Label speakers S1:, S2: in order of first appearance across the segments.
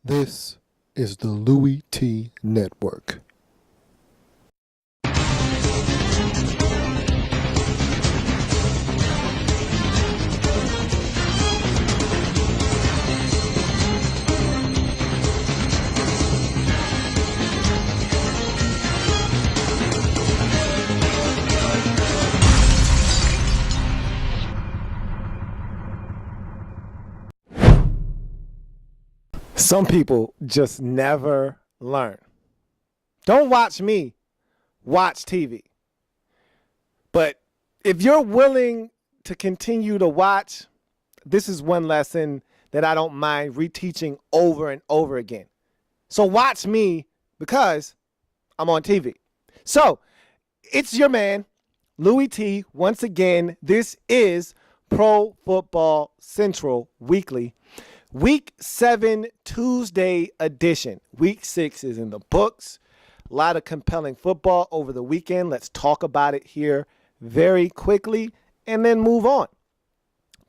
S1: This is the Louis T. Network.
S2: Some people just never learn. Don't watch me, watch TV. But if you're willing to continue to watch, this is one lesson that I don't mind reteaching over and over again. So watch me because I'm on TV. So it's your man, Louis T. Once again, this is Pro Football Central Weekly. Week 7 Tuesday edition. Week 6 is in the books. A lot of compelling football over the weekend. Let's talk about it here very quickly and then move on.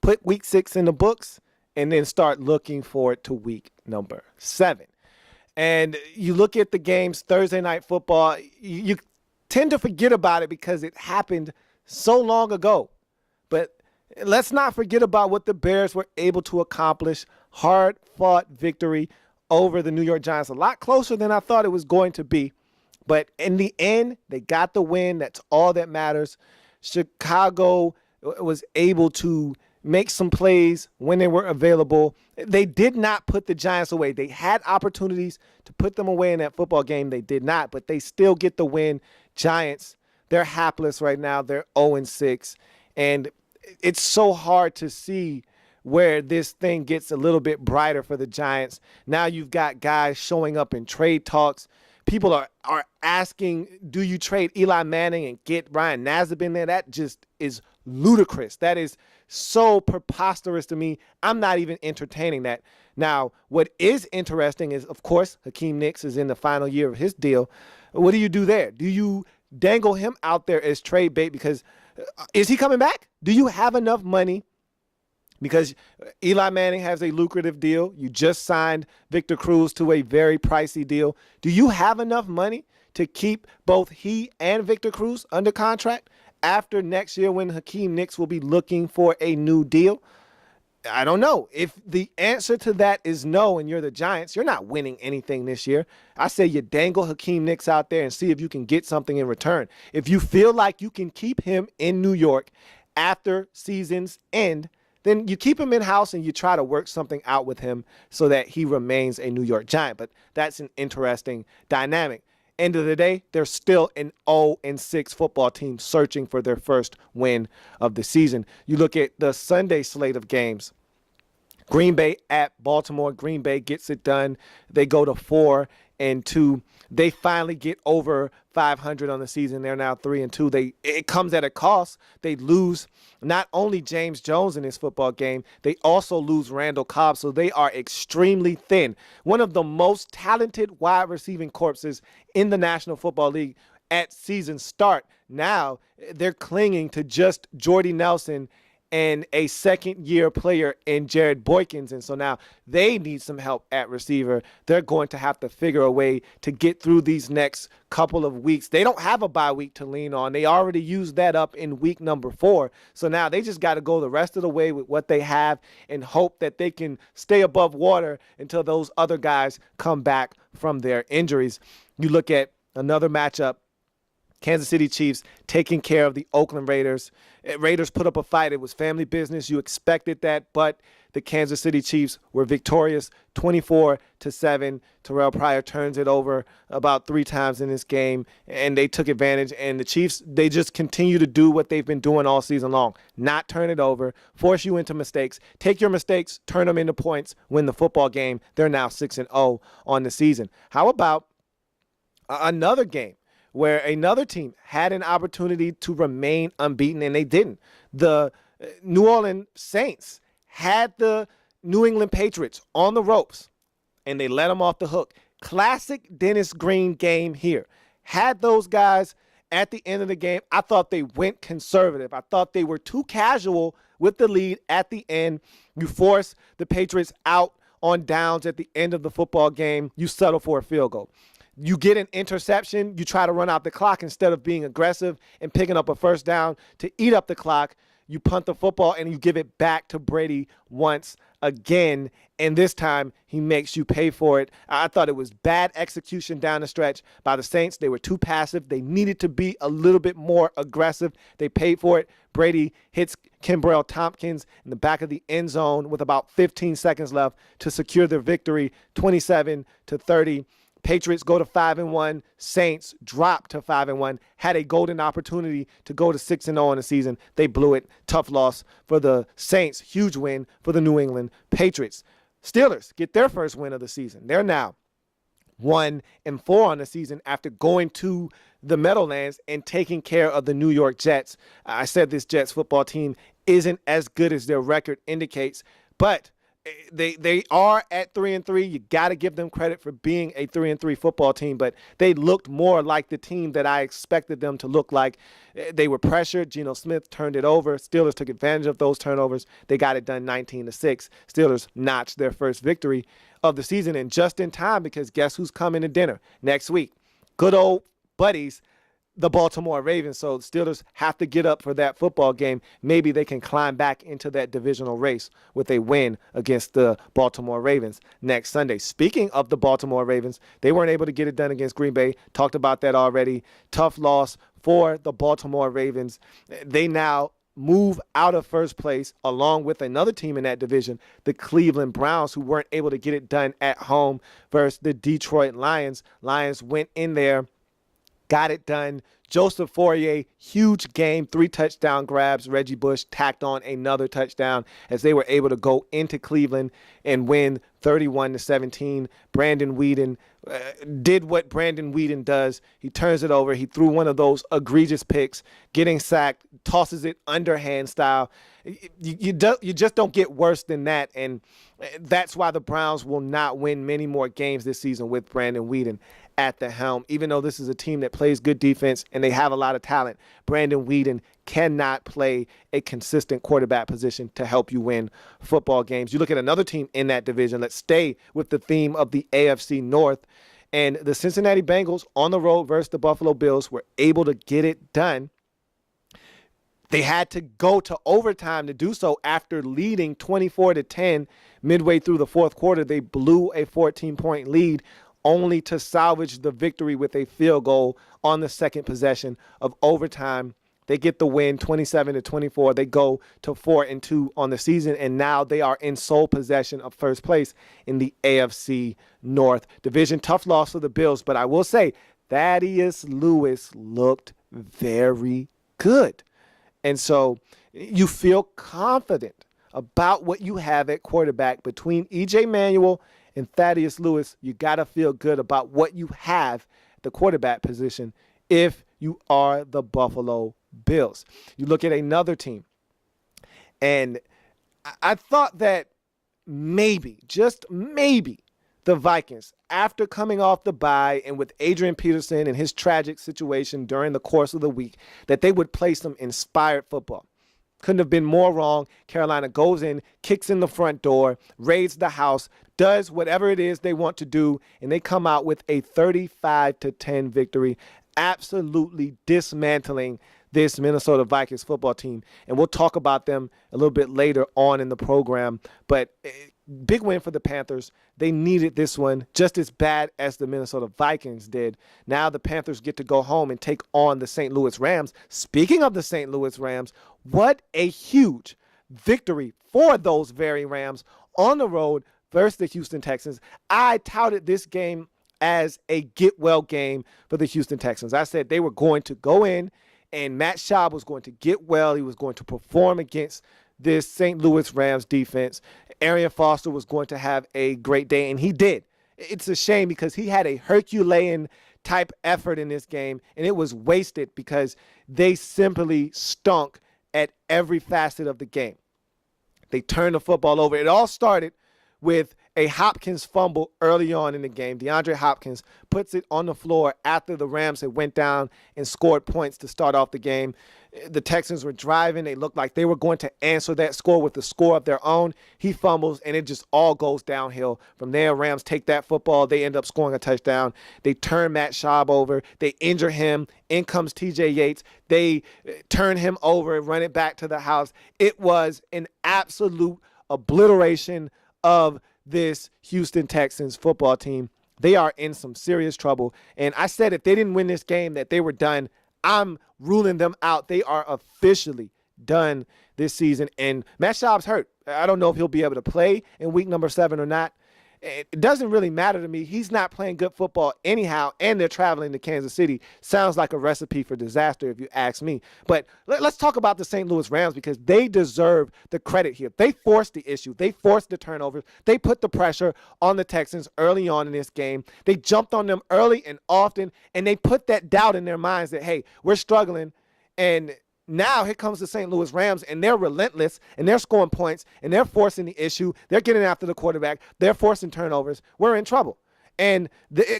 S2: Put week 6 in the books and then start looking forward to week number 7. And you look at the games, Thursday night football, you tend to forget about it because it happened so long ago. But let's not forget about what the Bears were able to accomplish. Hard-fought victory over the New York Giants. A lot closer than I thought it was going to be. But in the end, they got the win. That's all that matters. Chicago was able to make some plays when they were available. They did not put the Giants away. They had opportunities to put them away in that football game. They did not, but they still get the win. Giants, they're hapless right now. They're 0-6. And it's so hard to see where this thing gets a little bit brighter for the Giants. Now you've got guys showing up in trade talks. People are asking, do you trade Eli Manning and get Ryan Nassib in there? That just is ludicrous. That is so preposterous to me. I'm not even entertaining that. Now, what is interesting is, of course, Hakeem Nicks is in the final year of his deal. What do you do there? Do you dangle him out there as trade bait? Because is he coming back? Do you have enough money? Because Eli Manning has a lucrative deal. You just signed Victor Cruz to a very pricey deal. Do you have enough money to keep both he and Victor Cruz under contract after next year when Hakeem Nicks will be looking for a new deal? I don't know. If the answer to that is no and you're the Giants, you're not winning anything this year. I say you dangle Hakeem Nicks out there and see if you can get something in return. If you feel like you can keep him in New York after season's end, then you keep him in-house and you try to work something out with him so that he remains a New York Giant. But that's an interesting dynamic. End of the day, they're still an 0-6 football team searching for their first win of the season. You look at the Sunday slate of games. Green Bay at Baltimore. Green Bay gets it done. They go to 4-2. They finally get over 500 on the season. They're now 3-2. It comes at a cost. They lose not only James Jones in this football game, they also lose Randall Cobb. So they are extremely thin. One of the most talented wide receiving corpses in the National Football League at season start. Now they're clinging to just Jordy Nelson and a second-year player in Jared Boykins. And so now they need some help at receiver. They're going to have to figure a way to get through these next couple of weeks. They don't have a bye week to lean on. They already used that up in week number 4. So now they just got to go the rest of the way with what they have and hope that they can stay above water until those other guys come back from their injuries. You look at another matchup. Kansas City Chiefs taking care of the Oakland Raiders. Raiders put up a fight. It was family business. You expected that, but the Kansas City Chiefs were victorious 24-7. Terrell Pryor turns it over about 3 times in this game, and they took advantage. And the Chiefs, they just continue to do what they've been doing all season long. Not turn it over, force you into mistakes, take your mistakes, turn them into points, win the football game. They're now 6-0 on the season. How about another game where another team had an opportunity to remain unbeaten and they didn't? The New Orleans Saints had the New England Patriots on the ropes and they let them off the hook. Classic Dennis Green game here. Had those guys at the end of the game, I thought they went conservative. I thought they were too casual with the lead at the end. You force the Patriots out on downs at the end of the football game, you settle for a field goal. You get an interception, you try to run out the clock instead of being aggressive and picking up a first down to eat up the clock. You punt the football and you give it back to Brady once again, and this time he makes you pay for it. I thought it was bad execution down the stretch by the Saints. They were too passive. They needed to be a little bit more aggressive. They paid for it. Brady hits Kimbrell Tompkins in the back of the end zone with about 15 seconds left to secure their victory, 27-30. Patriots go to 5-1. Saints drop to 5-1. Had a golden opportunity to go to 6-0 in the season. They blew it. Tough loss for the Saints. Huge win for the New England Patriots. Steelers get their first win of the season. They're now 1-4 on the season after going to the Meadowlands and taking care of the New York Jets. I said this Jets football team isn't as good as their record indicates, but they are at 3-3. You got to give them credit for being a 3-3 football team, but they looked more like the team that I expected them to look like. They were pressured. Geno Smith turned it over. Steelers took advantage of those turnovers. They got it done 19-6. Steelers notched their first victory of the season, and just in time, because guess who's coming to dinner next week? Good old buddies, the Baltimore Ravens. So the Steelers have to get up for that football game. Maybe they can climb back into that divisional race with a win against the Baltimore Ravens next Sunday. Speaking of the Baltimore Ravens, they weren't able to get it done against Green Bay. Talked about that already. Tough loss for the Baltimore Ravens. They now move out of first place along with another team in that division, the Cleveland Browns, who weren't able to get it done at home versus the Detroit Lions. Lions went in there, got it done. Joseph Fourier, huge game, 3 touchdown grabs. Reggie Bush tacked on another touchdown as they were able to go into Cleveland and win 31-17. Brandon Weeden did what Brandon Weeden does. He turns it over. He threw one of those egregious picks, getting sacked, tosses it underhand style. You just don't get worse than that, and that's why the Browns will not win many more games this season with Brandon Weeden at the helm. Even though this is a team that plays good defense and they have a lot of talent, Brandon Weeden cannot play a consistent quarterback position to help you win football games. You look at another team in that division. Let's stay with the theme of the AFC North. And the Cincinnati Bengals on the road versus the Buffalo Bills were able to get it done. They had to go to overtime to do so after leading 24-10 midway through the fourth quarter. They blew a 14-point lead, only to salvage the victory with a field goal on the second possession of overtime. They get the win, 27-24. They go to 4-2 on the season, and now they are in sole possession of first place in the AFC North division. Tough loss for the Bills, but I will say Thaddeus Lewis looked very good. And so you feel confident about what you have at quarterback between E.J. Manuel and Thaddeus Lewis. You got to feel good about what you have at the quarterback position if you are the Buffalo Bills. You look at another team, and I thought that maybe, just maybe, the Vikings, after coming off the bye and with Adrian Peterson and his tragic situation during the course of the week, that they would play some inspired football. Couldn't have been more wrong. Carolina goes in, kicks in the front door, raids the house, does whatever it is they want to do, and they come out with a 35-10 victory, absolutely dismantling this Minnesota Vikings football team. And we'll talk about them a little bit later on in the program. But big win for the Panthers. They needed this one just as bad as the Minnesota Vikings did. Now the Panthers get to go home and take on the St. Louis Rams. Speaking of the St. Louis Rams, what a huge victory for those very Rams on the road versus the Houston Texans. I touted this game as a get-well game for the Houston Texans. I said they were going to go in and Matt Schaub was going to get well. He was going to perform against this St. Louis Rams defense. Arian Foster was going to have a great day, and he did. It's a shame because he had a Herculean type effort in this game, and it was wasted because they simply stunk at every facet of the game. They turned the football over. It all started with a Hopkins fumble early on in the game. DeAndre Hopkins puts it on the floor after the Rams had went down and scored points to start off the game. The Texans were driving. They looked like they were going to answer that score with the score of their own. He fumbles, and it just all goes downhill. From there, Rams take that football. They end up scoring a touchdown. They turn Matt Schaub over. They injure him. In comes TJ Yates. They turn him over and run it back to the house. It was an absolute obliteration of this Houston Texans football team. They are in some serious trouble. And I said if they didn't win this game that they were done. I'm ruling them out. They are officially done this season. And Matt Schaub's hurt. I don't know if he'll be able to play in week number 7 or not. It doesn't really matter to me. He's not playing good football anyhow, and they're traveling to Kansas City. Sounds like a recipe for disaster if you ask me. But let's talk about the St. Louis Rams because they deserve the credit here. They forced the issue. They forced the turnovers. They put the pressure on the Texans early on in this game. They jumped on them early and often, and they put that doubt in their minds that, hey, we're struggling, and now here comes the St. Louis Rams, and they're relentless, and they're scoring points, and they're forcing the issue. They're getting after the quarterback. They're forcing turnovers. We're in trouble. And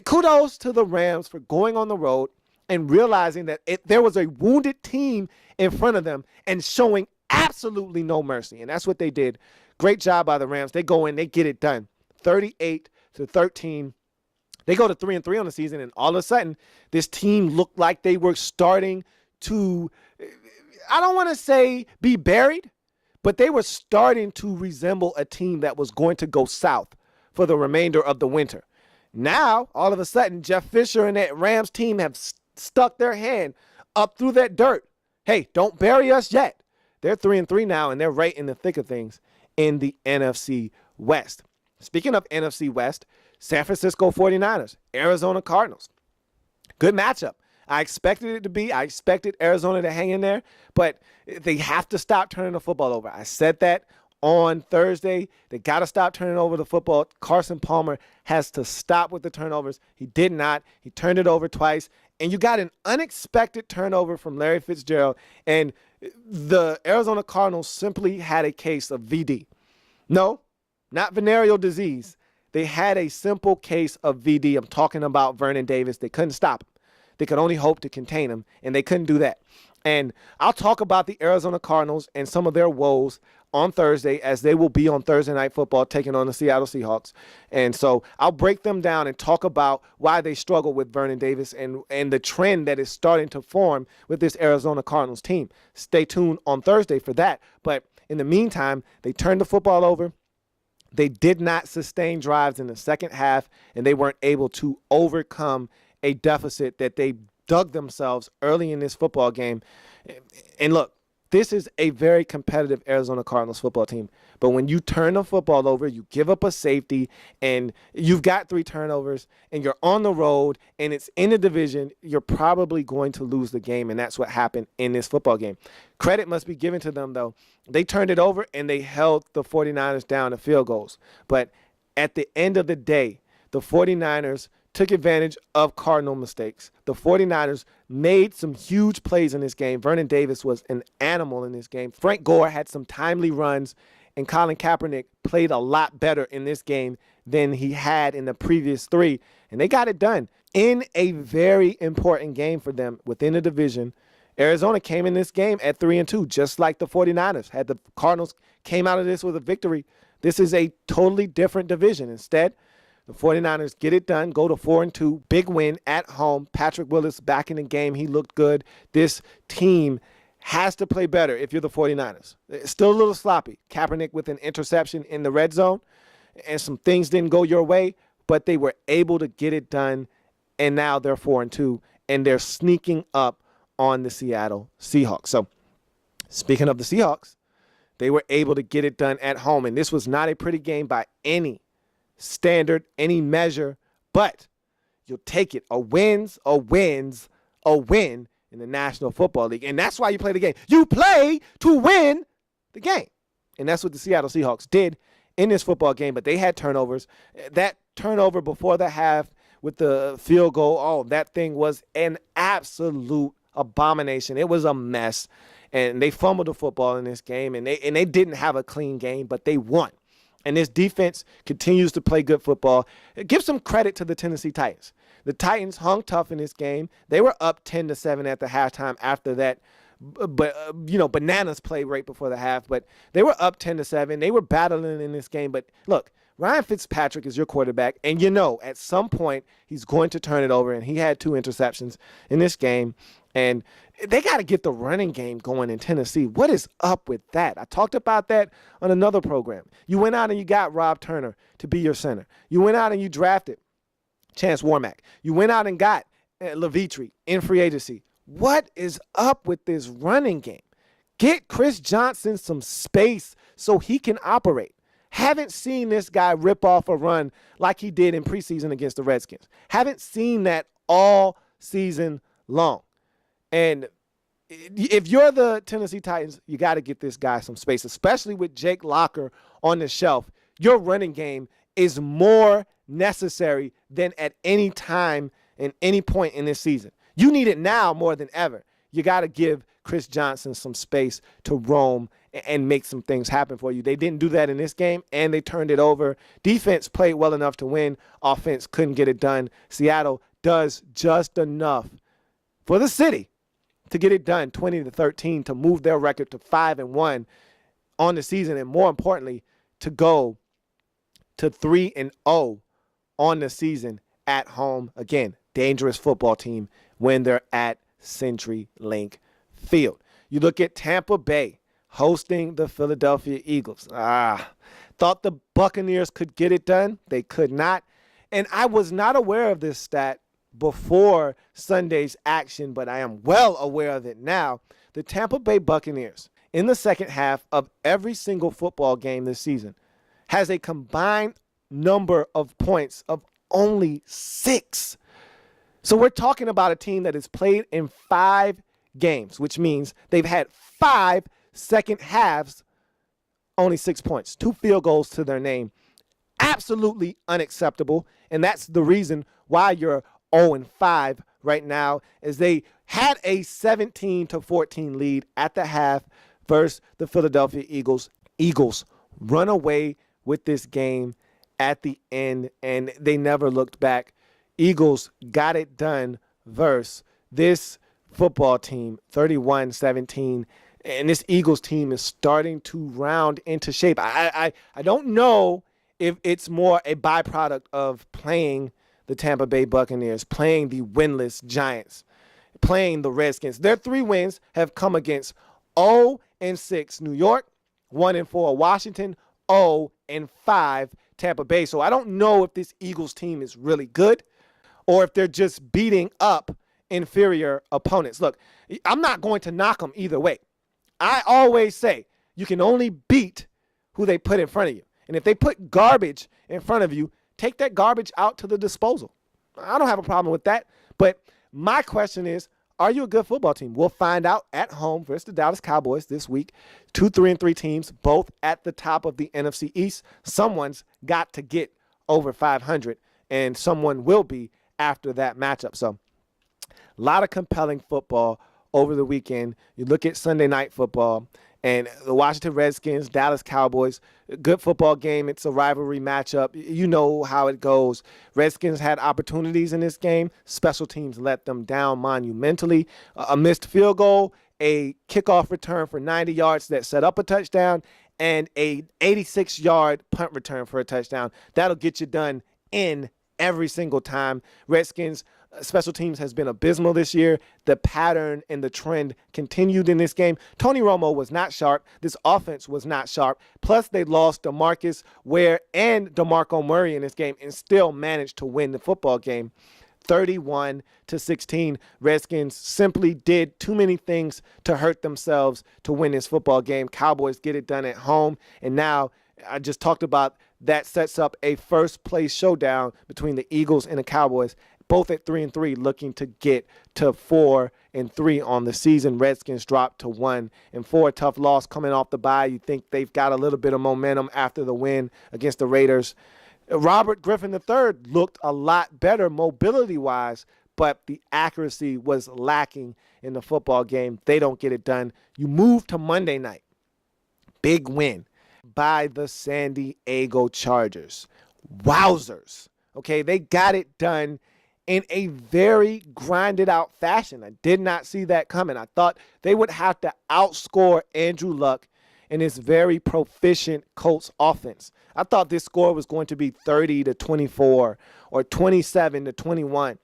S2: kudos to the Rams for going on the road and realizing that there was a wounded team in front of them and showing absolutely no mercy. And that's what they did. Great job by the Rams. They go in. They get it done. 38-13. They go to 3-3 on the season, and all of a sudden, this team looked like they were starting to, I don't want to say be buried, but they were starting to resemble a team that was going to go south for the remainder of the winter. Now, all of a sudden, Jeff Fisher and that Rams team have stuck their hand up through that dirt. Hey, don't bury us yet. They're 3-3 now, and they're right in the thick of things in the NFC West. Speaking of NFC West, San Francisco 49ers, Arizona Cardinals. Good matchup. I expected it to be. I expected Arizona to hang in there, but they have to stop turning the football over. I said that on Thursday. They got to stop turning over the football. Carson Palmer has to stop with the turnovers. He did not. He turned it over twice, and you got an unexpected turnover from Larry Fitzgerald, and the Arizona Cardinals simply had a case of VD. No, not venereal disease. They had a simple case of VD. I'm talking about Vernon Davis. They couldn't stop him. They could only hope to contain him, and they couldn't do that. And I'll talk about the Arizona Cardinals and some of their woes on Thursday, as they will be on Thursday Night Football taking on the Seattle Seahawks. And so I'll break them down and talk about why they struggle with Vernon Davis and the trend that is starting to form with this Arizona Cardinals team. Stay tuned on Thursday for that. But in the meantime, they turned the football over. They did not sustain drives in the second half, and they weren't able to overcome a deficit that they dug themselves early in this football game. And look, this is a very competitive Arizona Cardinals football team. But when you turn the football over, you give up a safety, and you've got 3 turnovers, and you're on the road, and it's in the division, you're probably going to lose the game, and that's what happened in this football game. Credit must be given to them, though. They turned it over, and they held the 49ers down to field goals. But at the end of the day, the 49ers took advantage of Cardinal mistakes. The 49ers made some huge plays in this game. Vernon Davis was an animal in this game. Frank Gore had some timely runs, and Colin Kaepernick played a lot better in this game than he had in the previous 3. And they got it done in a very important game for them within the division. Arizona came in this game at 3-2, just like the 49ers. Had the Cardinals came out of this with a victory, this is a totally different division. Instead, the 49ers get it done, go to 4-2, big win at home. Patrick Willis back in the game. He looked good. This team has to play better if you're the 49ers. It's still a little sloppy. Kaepernick with an interception in the red zone, and some things didn't go your way, but they were able to get it done, and now they're 4-2, and they're sneaking up on the Seattle Seahawks. So speaking of the Seahawks, they were able to get it done at home, and this was not a pretty game by any standard, any measure, but you'll take it. A win's a win's a win in the National Football League, and that's why you play the game. You play to win the game, and that's what the Seattle Seahawks did in this football game, but they had turnovers. That turnover before the half with the field goal, that thing was an absolute abomination. It was a mess, and they fumbled the football in this game, and they didn't have a clean game, but they won. And this defense continues to play good football. Give some credit to the Tennessee Titans. The Titans hung tough in this game. They were up 10-7 at the halftime after that. But bananas play right before the half. But they were up 10-7. They were battling in this game. But look, Ryan Fitzpatrick is your quarterback. And at some point, he's going to turn it over. And he had 2 interceptions in this game. And they got to get the running game going in Tennessee. What is up with that? I talked about that on another program. You went out and you got Rob Turner to be your center. You went out and you drafted Chance Warmack. You went out and got Levitri in free agency. What is up with this running game? Get Chris Johnson some space so he can operate. Haven't seen this guy rip off a run like he did in preseason against the Redskins. Haven't seen that all season long. And if you're the Tennessee Titans, you got to get this guy some space, especially with Jake Locker on the shelf. Your running game is more necessary than at any time and any point in this season. You need it now more than ever. You got to give Chris Johnson some space to roam and make some things happen for you. They didn't do that in this game, and they turned it over. Defense played well enough to win. Offense couldn't get it done. Seattle does just enough for the city to get it done, 20-13, to move their record to 5-1 on the season, and more importantly, to go to 3-0 on the season at home. Again, dangerous football team when they're at CenturyLink Field. You look at Tampa Bay hosting the Philadelphia Eagles. Thought the Buccaneers could get it done. They could not. And I was not aware of this stat before Sunday's action, but I am well aware of it now. The Tampa Bay Buccaneers, in the second half of every single football game this season, has a combined number of points of only 6. So we're talking about a team that has played in 5 games, which means they've had 5 second halves, only 6 points, 2 field goals to their name. Absolutely unacceptable. And that's the reason why you're 0-5 right now, as they had a 17-14 lead at the half versus the Philadelphia Eagles. Eagles run away with this game at the end, and they never looked back. Eagles got it done versus this football team, 31-17. And this Eagles team is starting to round into shape. I don't know if it's more a byproduct of playing the Tampa Bay Buccaneers, playing the winless Giants, playing the Redskins. Their 3 wins have come against 0-6 New York, 1-4 Washington, 0-5 Tampa Bay. So I don't know if this Eagles team is really good or if they're just beating up inferior opponents. Look, I'm not going to knock them either way. I always say you can only beat who they put in front of you. And if they put garbage in front of you, take that garbage out to the disposal. I don't have a problem with that. But my question is, are you a good football team? We'll find out at home versus the Dallas Cowboys this week. 2 3-3 teams, both at the top of the NFC East. Someone's got to get over 500, and someone will be after that matchup. So a lot of compelling football over the weekend. You look at Sunday Night Football and the Washington Redskins, Dallas Cowboys, good football game. It's a rivalry matchup. You know how it goes. Redskins had opportunities in this game. Special teams let them down monumentally. A missed field goal, a kickoff return for 90 yards that set up a touchdown, and a 86-yard punt return for a touchdown. That'll get you done in every single time. Redskins special teams has been abysmal this year. The pattern and the trend continued in this game. Tony Romo was not sharp. This offense was not sharp. Plus, they lost DeMarcus Ware and DeMarco Murray in this game and still managed to win the football game. 31-16. Redskins simply did too many things to hurt themselves to win this football game. Cowboys get it done at home. And now I just talked about that sets up a first-place showdown between the Eagles and the Cowboys, both at 3-3, looking to get to 4-3 on the season. Redskins dropped to 1-4. Tough loss coming off the bye. You think they've got a little bit of momentum after the win against the Raiders. Robert Griffin III looked a lot better mobility-wise, but the accuracy was lacking in the football game. They don't get it done. You move to Monday night. Big win. by the San Diego Chargers. Wowzers. Okay, they got it done in a very grinded out fashion. I did not see that coming. I thought they would have to outscore Andrew Luck in his very proficient Colts offense. I thought this score was going to be 30-24 or 27-21.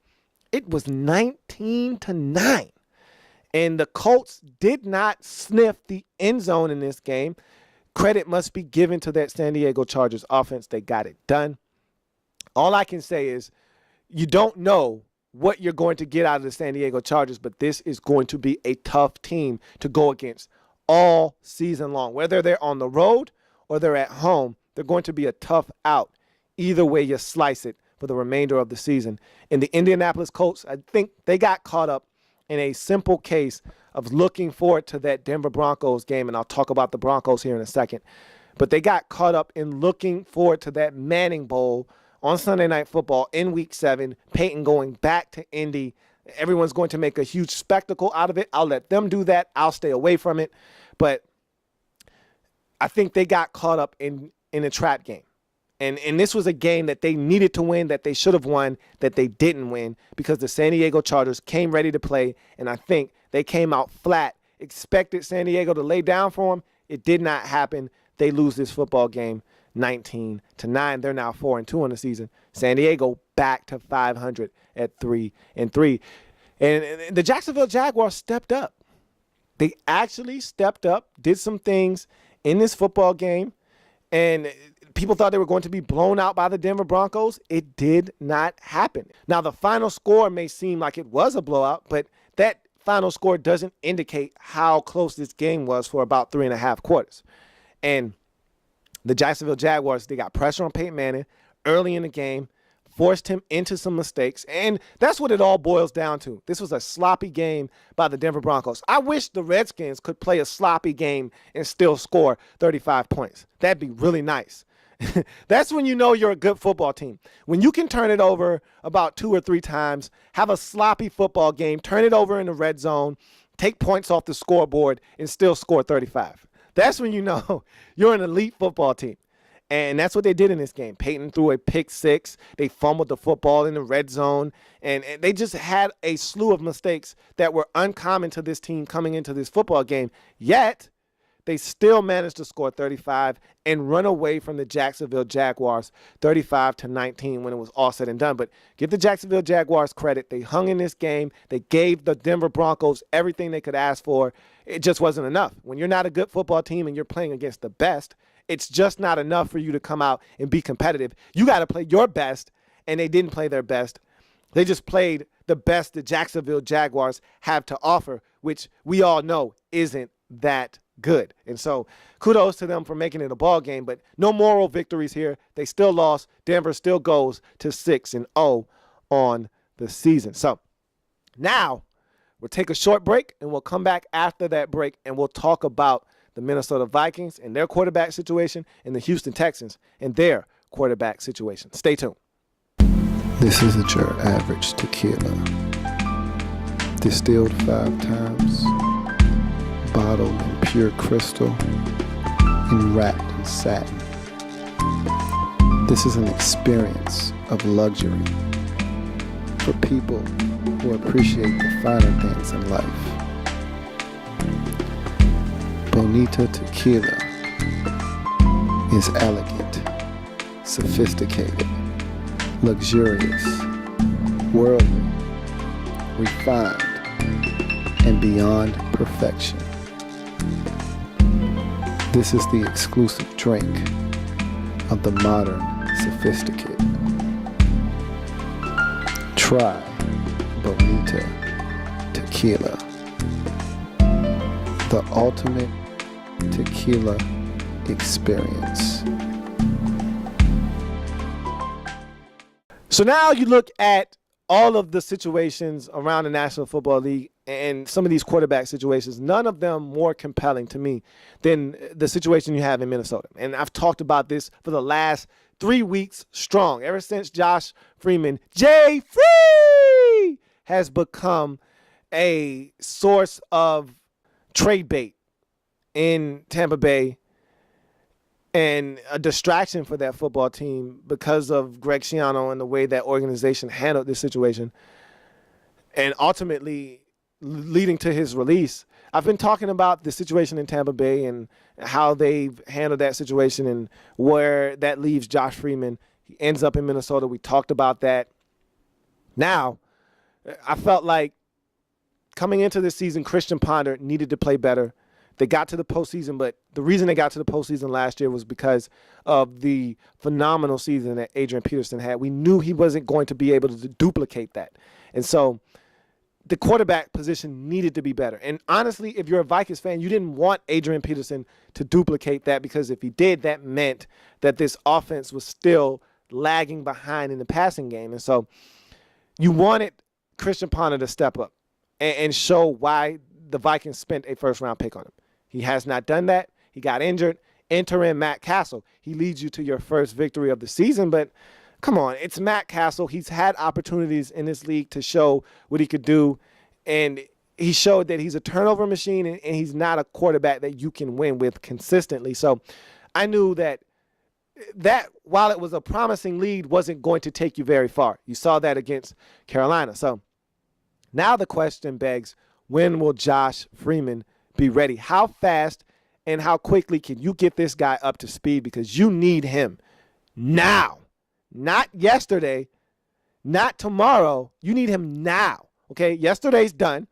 S2: It was 19-9. And the Colts did not sniff the end zone in this game. Credit must be given to that San Diego Chargers offense. They got it done. All I can say is you don't know what you're going to get out of the San Diego Chargers, but this is going to be a tough team to go against all season long. Whether they're on the road or they're at home, they're going to be a tough out. Either way you slice it for the remainder of the season. In the Indianapolis Colts, I think they got caught up in a simple case of looking forward to that Denver Broncos game, and I'll talk about the Broncos here in a second. But they got caught up in looking forward to that Manning Bowl on Sunday Night Football in Week 7, Peyton going back to Indy. Everyone's going to make a huge spectacle out of it. I'll let them do that. I'll stay away from it. But I think they got caught up in a trap game. And this was a game that they needed to win, that they should have won, that they didn't win because the San Diego Chargers came ready to play, and I think they came out flat. Expected San Diego to lay down for them. It did not happen. They lose this football game 19-9. They're now 4-2 on the season. San Diego back to 500 at 3-3. And the Jacksonville Jaguars stepped up. They actually stepped up, did some things in this football game, and people thought they were going to be blown out by the Denver Broncos. It did not happen. Now, the final score may seem like it was a blowout, but that final score doesn't indicate how close this game was for about 3.5 quarters. And the Jacksonville Jaguars, they got pressure on Peyton Manning early in the game, forced him into some mistakes, and that's what it all boils down to. This was a sloppy game by the Denver Broncos. I wish the Redskins could play a sloppy game and still score 35 points. That'd be really nice. That's when you know you're a good football team. When you can turn it over about 2 or 3 times, have a sloppy football game, turn it over in the red zone, take points off the scoreboard, and still score 35. That's when you know you're an elite football team. And that's what they did in this game. Peyton threw a pick 6. They fumbled the football in the red zone. And they just had a slew of mistakes that were uncommon to this team coming into this football game. Yet, they still managed to score 35 and run away from the Jacksonville Jaguars 35-19 when it was all said and done. But give the Jacksonville Jaguars credit. They hung in this game. They gave the Denver Broncos everything they could ask for. It just wasn't enough. When you're not a good football team and you're playing against the best, it's just not enough for you to come out and be competitive. You got to play your best, and they didn't play their best. They just played the best the Jacksonville Jaguars have to offer, which we all know isn't that good. And so kudos to them for making it a ball game, but no moral victories here. They still lost. Denver still goes to 6-0 on the season. So now we'll take a short break, and we'll come back after that break, and we'll talk about the Minnesota Vikings and their quarterback situation and the Houston Texans and their quarterback situation. Stay tuned.
S1: This isn't your average tequila. Distilled 5 times, bottled in pure crystal, and wrapped in satin. This is an experience of luxury for people who appreciate the finer things in life. Bonita Tequila is elegant, sophisticated, luxurious, worldly, refined, and beyond perfection. This is the exclusive drink of the modern sophisticate. Try Bonita Tequila, the ultimate tequila experience.
S2: So now you look at all of the situations around the National Football League and some of these quarterback situations, none of them more compelling to me than the situation you have in Minnesota. And I've talked about this for the last 3 weeks strong, ever since Josh Freeman, Jay Free, has become a source of trade bait in Tampa Bay. and a distraction for that football team because of Greg Schiano and the way that organization handled this situation, and ultimately leading to his release. I've been talking about the situation in Tampa Bay and how they've handled that situation and where that leaves Josh Freeman. He ends up in Minnesota. We talked about that. Now, I felt like coming into this season, Christian Ponder needed to play better. They got to the postseason, but the reason they got to the postseason last year was because of the phenomenal season that Adrian Peterson had. We knew he wasn't going to be able to duplicate that. And so the quarterback position needed to be better. And honestly, if you're a Vikings fan, you didn't want Adrian Peterson to duplicate that, because if he did, that meant that this offense was still lagging behind in the passing game. And so you wanted Christian Ponder to step up and show why the Vikings spent a first-round pick on him. He has not done that. He got injured. Enter in Matt Castle. He leads you to your first victory of the season, but come on, it's Matt Castle. He's had opportunities in this league to show what he could do, and he showed that he's a turnover machine, and he's not a quarterback that you can win with consistently. So I knew that while it was a promising lead, wasn't going to take you very far. You saw that against Carolina. So now the question begs, when will Josh Freeman be ready? How fast and how quickly can you get this guy up to speed? Because you need him now. Not yesterday, not tomorrow. You need him now, okay? Yesterday's done.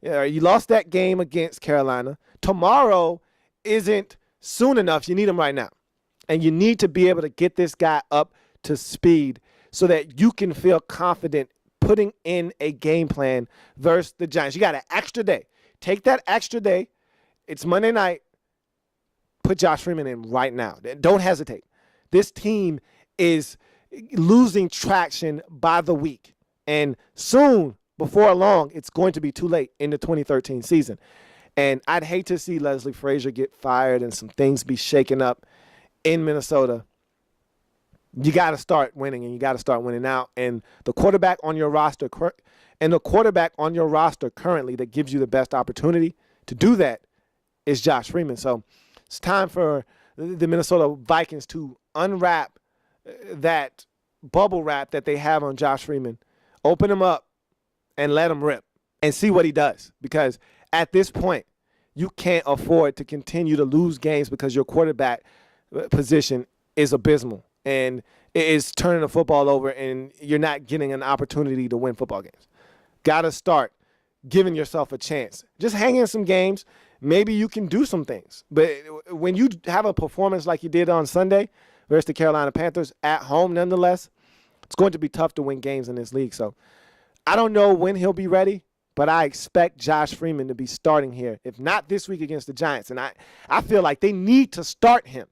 S2: You lost that game against Carolina. Tomorrow isn't soon enough. You need him right now. And you need to be able to get this guy up to speed so that you can feel confident putting in a game plan versus the Giants. You got an extra day. Take that extra day. It's Monday night. Put Josh Freeman in right now. Don't hesitate. This team is losing traction by the week. And soon, before long, it's going to be too late in the 2013 season. And I'd hate to see Leslie Frazier get fired and some things be shaken up in Minnesota. You got to start winning, and you got to start winning now. And the quarterback on your roster currently that gives you the best opportunity to do that is Josh Freeman. So it's time for the Minnesota Vikings to unwrap that bubble wrap that they have on Josh Freeman, open him up, and let him rip and see what he does. Because at this point, you can't afford to continue to lose games because your quarterback position is abysmal and it is turning the football over, and you're not getting an opportunity to win football games. Got to start giving yourself a chance. Just hang in some games. Maybe you can do some things. But when you have a performance like you did on Sunday versus the Carolina Panthers at home, nonetheless, it's going to be tough to win games in this league. So I don't know when he'll be ready, but I expect Josh Freeman to be starting here, if not this week against the Giants. And I feel like they need to start him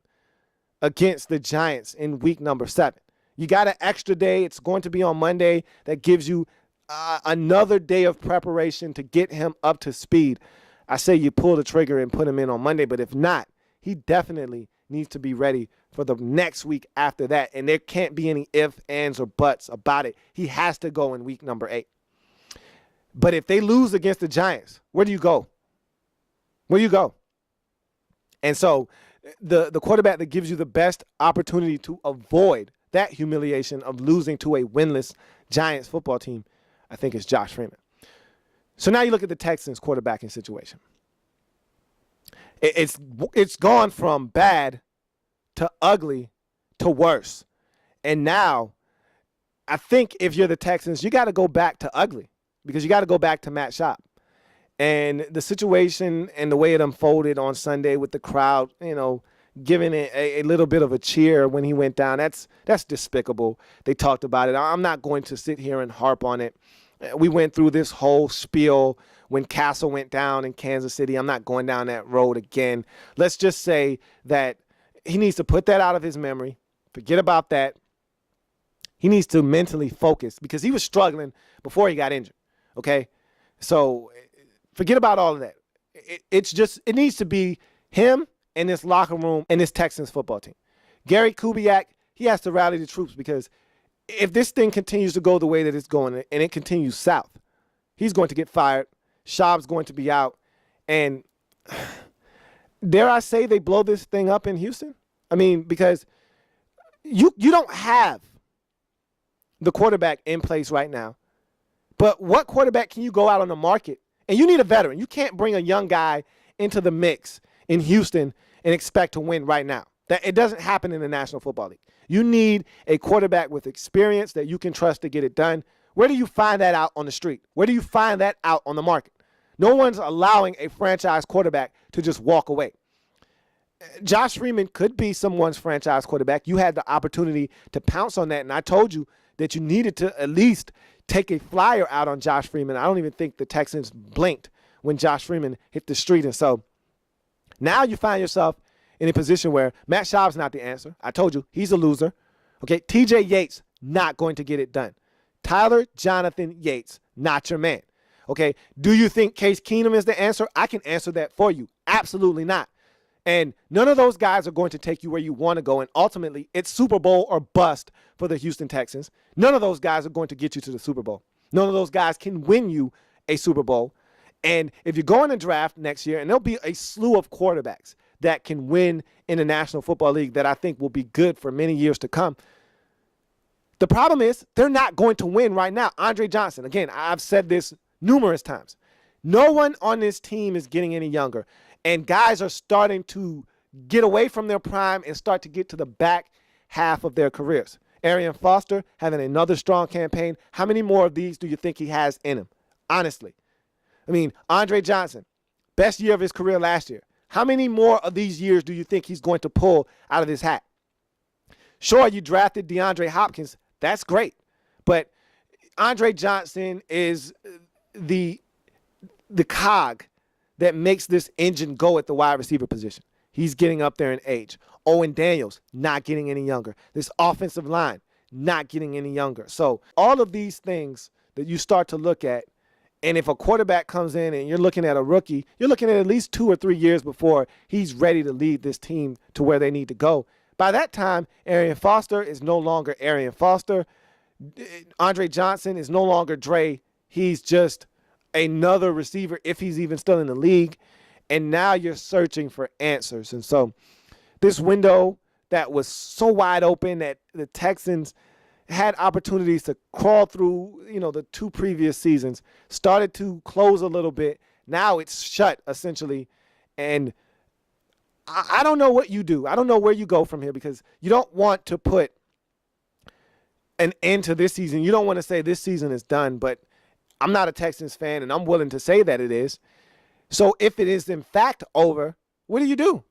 S2: against the Giants in week number 7. You got an extra day. It's going to be on Monday. That gives you another day of preparation to get him up to speed. I say you pull the trigger and put him in on Monday, but if not, he definitely needs to be ready for the next week after that. And there can't be any ifs, ands, or buts about it. He has to go in week number 8. But if they lose against the Giants, where do you go? Where do you go? And so the quarterback that gives you the best opportunity to avoid that humiliation of losing to a winless Giants football team, I think, is Josh Freeman. So now you look at the Texans quarterbacking situation. It's gone from bad to ugly to worse. And now I think if you're the Texans, you got to go back to ugly, because you got to go back to Matt Schaub. And the situation and the way it unfolded on Sunday with the crowd, giving it a little bit of a cheer when he went down, that's despicable. They talked about it. I'm not going to sit here and harp on it. We went through this whole spiel when Castle went down in Kansas City. I'm not going down that road again. Let's just say that he needs to put that out of his memory. Forget about that. He needs to mentally focus, because he was struggling before he got injured, okay? So forget about all of that. It needs to be him and this locker room and this Texans football team. Gary Kubiak, he has to rally the troops, because if this thing continues to go the way that it's going and it continues south, he's going to get fired. Schaub's going to be out. And dare I say they blow this thing up in Houston? I mean, because you don't have the quarterback in place right now. But what quarterback can you go out on the market? And you need a veteran. You can't bring a young guy into the mix in Houston and expect to win right now. That it doesn't happen in the National Football League. You need a quarterback with experience that you can trust to get it done. Where do you find that out on the street? Where do you find that out on the market? No one's allowing a franchise quarterback to just walk away. Josh Freeman could be someone's franchise quarterback. You had the opportunity to pounce on that, and I told you that you needed to at least take a flyer out on Josh Freeman. I don't even think the Texans blinked when Josh Freeman hit the street. And so now you find yourself in a position where Matt Schaub's not the answer. I told you, he's a loser. Okay, TJ Yates, not going to get it done. Tyler Jonathan Yates, not your man. Okay, do you think Case Keenum is the answer? I can answer that for you. Absolutely not. And none of those guys are going to take you where you want to go. And ultimately, it's Super Bowl or bust for the Houston Texans. None of those guys are going to get you to the Super Bowl. None of those guys can win you a Super Bowl. And if you go in the draft next year, and there'll be a slew of quarterbacks that can win in the National Football League that I think will be good for many years to come. The problem is they're not going to win right now. Andre Johnson, again, I've said this numerous times. No one on this team is getting any younger. And guys are starting to get away from their prime and start to get to the back half of their careers. Arian Foster having another strong campaign. How many more of these do you think he has in him? Honestly. I mean, Andre Johnson, best year of his career last year. How many more of these years do you think he's going to pull out of his hat? Sure, you drafted DeAndre Hopkins. That's great. But Andre Johnson is the cog that makes this engine go at the wide receiver position. He's getting up there in age. Owen Daniels, not getting any younger. This offensive line, not getting any younger. So all of these things that you start to look at, and if a quarterback comes in and you're looking at a rookie, you're looking at least 2 or 3 years before he's ready to lead this team to where they need to go. By that time, Arian Foster is no longer Arian Foster. Andre Johnson is no longer Dre. He's just another receiver if he's even still in the league. And now you're searching for answers. And so this window that was so wide open that the Texans had opportunities to crawl through, the 2 previous seasons, started to close a little bit. Now it's shut, essentially. And I don't know what you do. I don't know where you go from here because you don't want to put an end to this season. You don't want to say this season is done, but I'm not a Texans fan, and I'm willing to say that it is. So if it is in fact over, what do you do?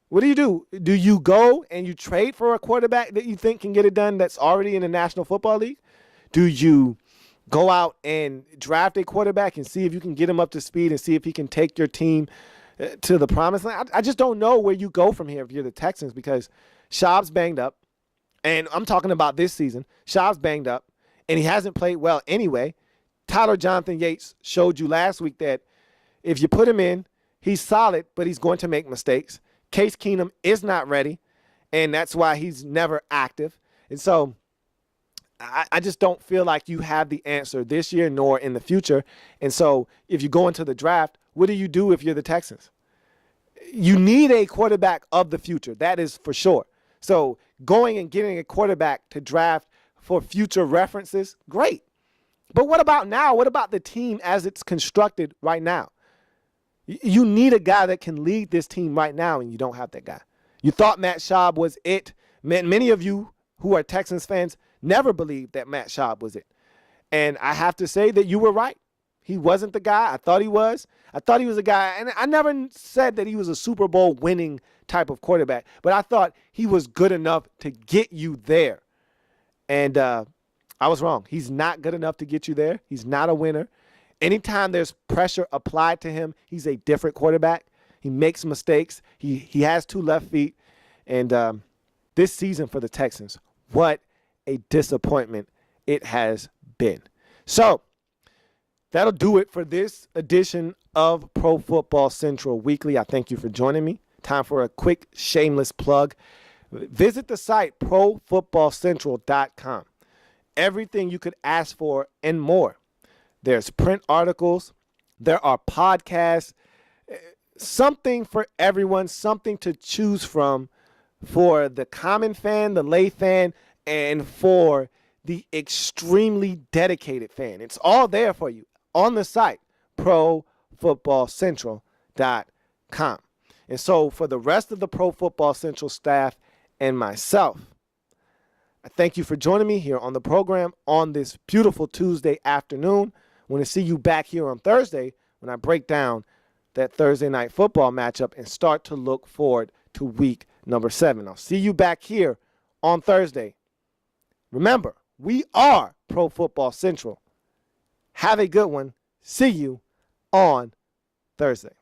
S2: What do? Do you go and you trade for a quarterback that you think can get it done that's already in the National Football League? Do you go out and draft a quarterback and see if you can get him up to speed and see if he can take your team to the promised land? I just don't know where you go from here if you're the Texans because Schaub's banged up. And I'm talking about this season. Schaub's banged up, and he hasn't played well anyway. Tyler Jonathan Yates showed you last week that if you put him in, he's solid, but he's going to make mistakes. Case Keenum is not ready, and that's why he's never active. And so I just don't feel like you have the answer this year nor in the future. And so if you go into the draft, what do you do if you're the Texans? You need a quarterback of the future. That is for sure. So going and getting a quarterback to draft for future references, great. But what about now? What about the team as it's constructed right now? You need a guy that can lead this team right now, and you don't have that guy. You thought Matt Schaub was it. Many of you who are Texans fans never believed that Matt Schaub was it. And I have to say that you were right. He wasn't the guy I thought he was. I thought he was a guy, and I never said that he was a Super Bowl winning type of quarterback, but I thought he was good enough to get you there. And I was wrong. He's not good enough to get you there. He's not a winner. Anytime there's pressure applied to him, he's a different quarterback. He makes mistakes. He has 2 left feet. And this season for the Texans, what a disappointment it has been. So that'll do it for this edition of Pro Football Central Weekly. I thank you for joining me. Time for a quick shameless plug. Visit the site profootballcentral.com. Everything you could ask for and more. There's print articles. There are podcasts. Something for everyone, something to choose from for the common fan, the lay fan, and for the extremely dedicated fan. It's all there for you on the site, profootballcentral.com. And so for the rest of the Pro Football Central staff and myself, I thank you for joining me here on the program on this beautiful Tuesday afternoon. I want to see you back here on Thursday when I break down that Thursday night football matchup and start to look forward to week number 7. I'll see you back here on Thursday. Remember, we are Pro Football Central. Have a good one. See you on Thursday.